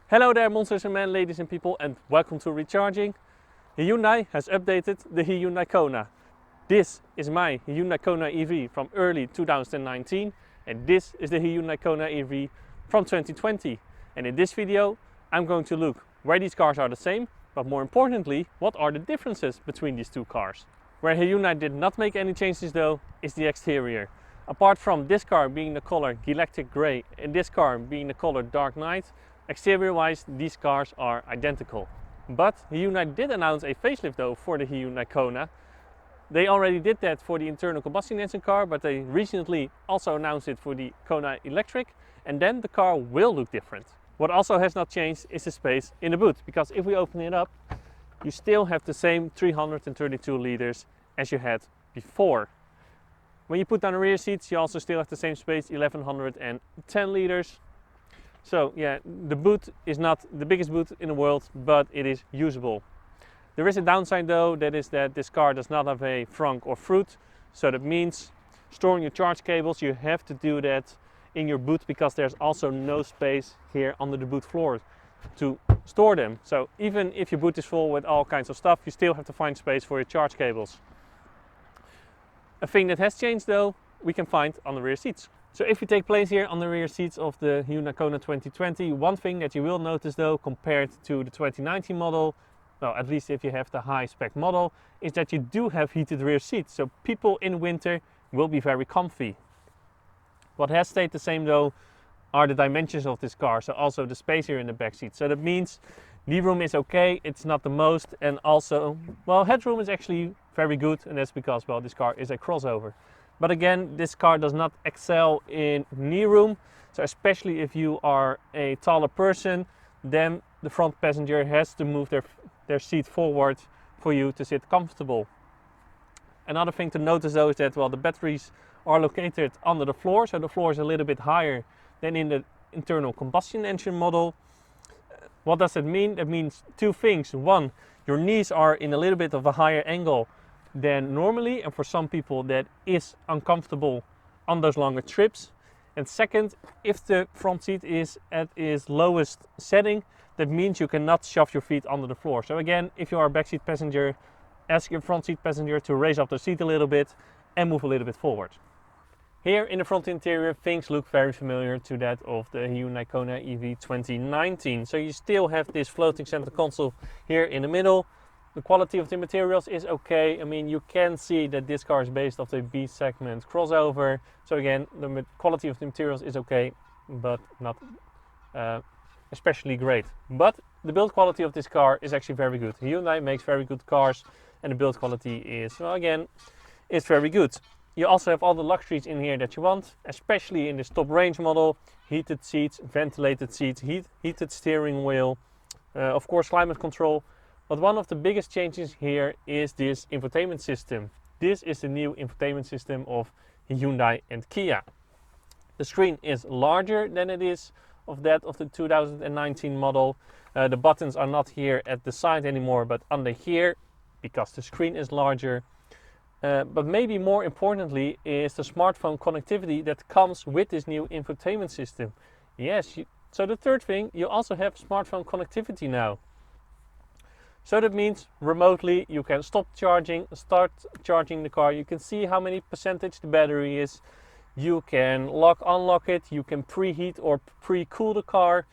Hello there monsters and men, ladies and people, and welcome to Recharging. Hyundai has updated the Hyundai Kona. This is my Hyundai Kona EV from early 2019 and this is the Hyundai Kona EV from 2020. And in this video I'm going to look where these cars are the same, but more importantly, what are the differences between these two cars. Where Hyundai did not make any changes though is the exterior. Apart from this car being the color Galactic Grey and this car being the color Dark Knight, exterior wise these cars are identical. But Hyundai did announce a facelift though for the Hyundai Kona. They already did that for the internal combustion engine car, but they recently also announced it for the Kona Electric, and then the car will look different. What also has not changed is the space in the boot, because if we open it up you still have the same 332 liters as you had before. When you put down the rear seats you also still have the same space, 1110 liters. So yeah, the boot is not the biggest boot in the world, but it is usable. There is a downside though, that is that this car does not have a frunk or fruit. So that means storing your charge cables, you have to do that in your boot because there's also no space here under the boot floor to store them. So even if your boot is full with all kinds of stuff, you still have to find space for your charge cables. A thing that has changed though, we can find on the rear seats. So if you take place here on the rear seats of the Hyundai Kona 2020, one thing that you will notice though compared to the 2019 model, well at least if you have the high spec model, is that you do have heated rear seats. So people in winter will be very comfy. What has stayed the same though are the dimensions of this car, so also the space here in the back seat. So that means knee room is okay, it's not the most, and also, well, headroom is actually very good, and that's because, well, this car is a crossover. But again, this car does not excel in knee room, so especially if you are a taller person, then the front passenger has to move their seat forward for you to sit comfortable. Another thing to notice though is that, well, the batteries are located under the floor, so the floor is a little bit higher than in the internal combustion engine model. What does that mean? That means two things. One, your knees are in a little bit of a higher angle than normally, and for some people that is uncomfortable on those longer trips. And second, if the front seat is at its lowest setting, that means you cannot shove your feet under the floor. So again, if you are a backseat passenger, ask your front seat passenger to raise up the seat a little bit and move a little bit forward. Here in the front interior things look very familiar to that of the Hyundai Kona EV 2019. So you still have this floating center console here in the middle. The quality of the materials is okay. I mean, you can see that this car is based off the B segment crossover. So again, the quality of the materials is okay, but not especially great. But the build quality of this car is actually very good. Hyundai makes very good cars and the build quality is, well, again, it's very good. You also have all the luxuries in here that you want, especially in this top range model. Heated seats, ventilated seats, heated steering wheel, of course climate control. But one of the biggest changes here is this infotainment system. This is the new infotainment system of Hyundai and Kia. The screen is larger than it is of that of the 2019 model. The buttons are not here at the side anymore, but under here, because the screen is larger. But maybe more importantly is the smartphone connectivity that comes with this new infotainment system. Yes, so the third thing, you also have smartphone connectivity now. So that means remotely you can stop charging, start charging the car. You can see how many percentage the battery is. You can unlock it. You can preheat or pre-cool the car.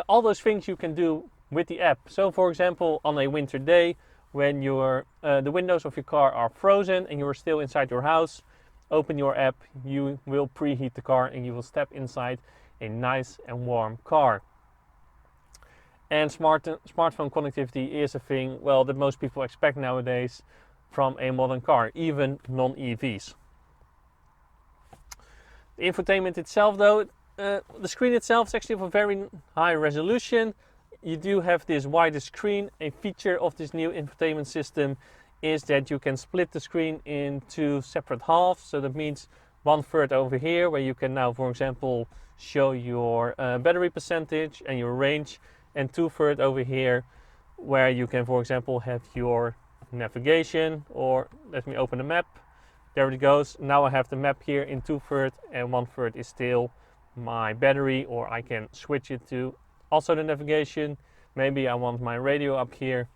All those things you can do with the app. So for example, on a winter day, when the windows of your car are frozen and you are still inside your house, open your app, you will preheat the car and you will step inside a nice and warm car. And smartphone connectivity is a thing, well, that most people expect nowadays from a modern car, even non-EVs. The infotainment itself though, the screen itself is actually of a very high resolution. You do have this wider screen. A feature of this new infotainment system is that you can split the screen into separate halves. So that means 1/3 over here where you can now, for example, show your battery percentage and your range, and 2/3 over here where you can, for example, have your navigation, or let me open the map. There it goes. Now I have the map here in 2/3 and 1/3 is still my battery, or I can switch it to Also the navigation, maybe I want my radio up here.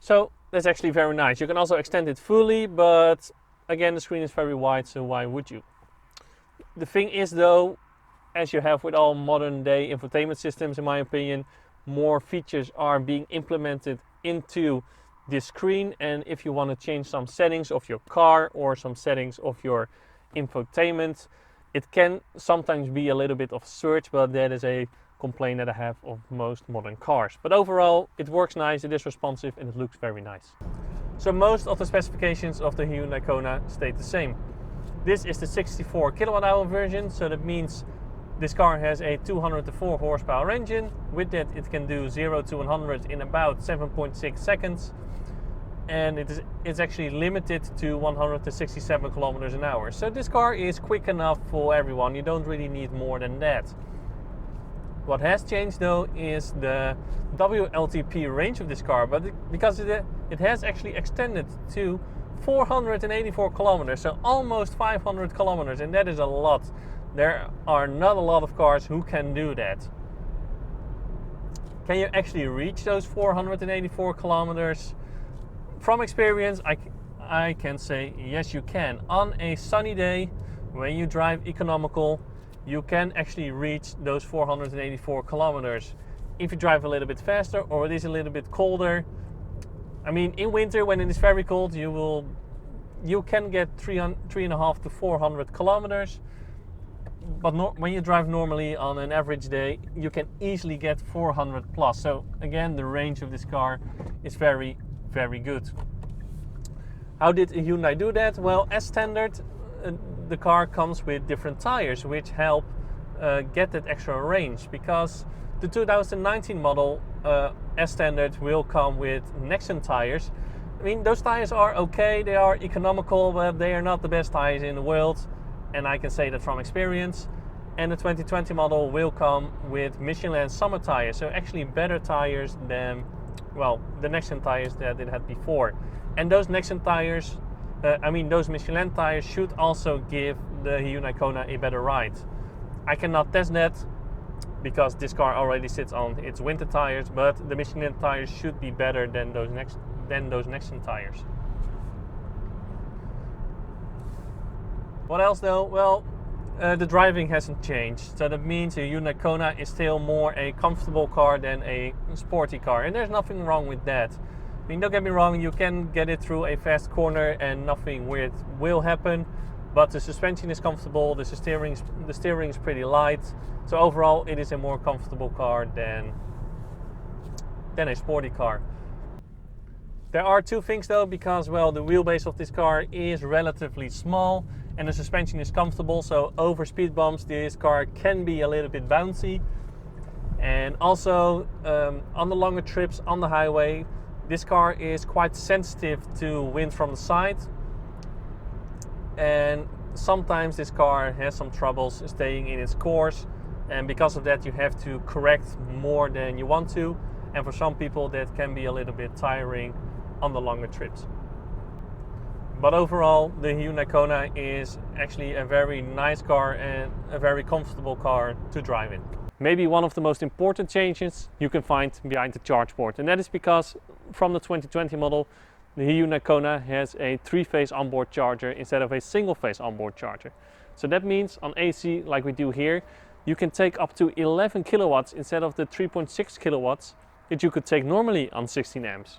So that's actually very nice. You can also extend it fully, but again the screen is very wide, so why would you? The thing is though, as you have with all modern day infotainment systems in my opinion, more features are being implemented into this screen, and if you want to change some settings of your car or some settings of your infotainment, it can sometimes be a little bit of search, but that is a complaint that I have of most modern cars. But overall it works nice, it is responsive, and it looks very nice. So most of the specifications of the Hyundai Kona stayed the same. This is the 64 kilowatt hour version, so that means this car has a 204 horsepower engine. With that it can do 0 to 100 in about 7.6 seconds. And it's actually limited to 167 kilometers an hour. So this car is quick enough for everyone. You don't really need more than that. What has changed though is the WLTP range of this car, but because it has actually extended to 484 kilometers, so almost 500 kilometers, and that is a lot. There are not a lot of cars who can do that. Can you actually reach those 484 kilometers? From experience, I can say yes, you can. On a sunny day, when you drive economical, you can actually reach those 484 kilometers. If you drive a little bit faster or it is a little bit colder, I mean, in winter when it is very cold, you can get 3.5 to 400 kilometers. But when you drive normally on an average day, you can easily get 400 plus. So again, the range of this car is very, very good. How did Hyundai do that? Well, as standard, the car comes with different tires, which help get that extra range, because the 2019 model as standard will come with Nexon tires. I mean, those tires are okay, they are economical, but they are not the best tires in the world, and I can say that from experience. And the 2020 model will come with Michelin summer tires, so actually better tires than, well, the Nexon tires that it had before. And those Nexon tires, those Michelin tires should also give the Hyundai Kona a better ride. I cannot test that because this car already sits on its winter tires, but the Michelin tires should be better than those Nexon tires. What else though? Well, the driving hasn't changed, so that means the Hyundai Kona is still more a comfortable car than a sporty car, and there's nothing wrong with that. I mean, don't get me wrong, you can get it through a fast corner and nothing weird will happen, but the suspension is comfortable, the steering is pretty light, so overall it is a more comfortable car than a sporty car. There are two things though, because, well, the wheelbase of this car is relatively small and the suspension is comfortable, so over speed bumps this car can be a little bit bouncy. And also on the longer trips on the highway, this car is quite sensitive to wind from the side, and sometimes this car has some troubles staying in its course, and because of that you have to correct more than you want to, and for some people that can be a little bit tiring on the longer trips. But overall, the Hyundai Kona is actually a very nice car and a very comfortable car to drive in. Maybe one of the most important changes you can find behind the charge port, and that is because from the 2020 model, the Hyundai Kona has a 3-phase onboard charger instead of a single-phase onboard charger. So that means on AC, like we do here, you can take up to 11 kilowatts instead of the 3.6 kilowatts that you could take normally on 16 amps.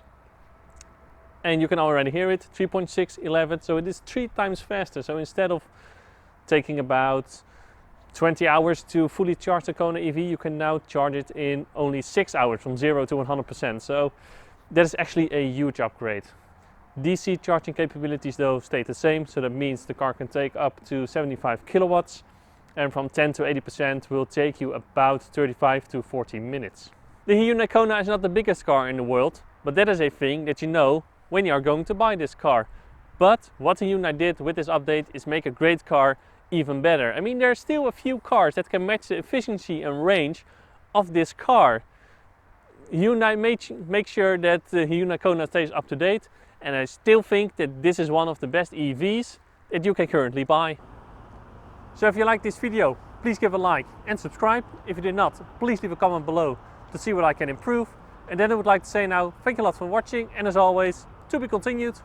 And you can already hear it, 3.6, 11, so it is 3 times faster. So instead of taking about 20 hours to fully charge the Kona EV, you can now charge it in only 6 hours from 0 to 100%. So that is actually a huge upgrade. DC charging capabilities though stay the same, so that means the car can take up to 75 kilowatts, and from 10 to 80% will take you about 35 to 40 minutes. The Hyundai Kona is not the biggest car in the world, but that is a thing that you know when you are going to buy this car. But what the Hyundai did with this update is make a great car even better. I mean, there are still a few cars that can match the efficiency and range of this car. Hyundai make sure that the Hyundai Kona stays up to date, and I still think that this is one of the best EVs that you can currently buy. So if you like this video, please give a like and subscribe. If you did not, please leave a comment below to see what I can improve. And then I would like to say now, thank you a lot for watching, and as always, to be continued.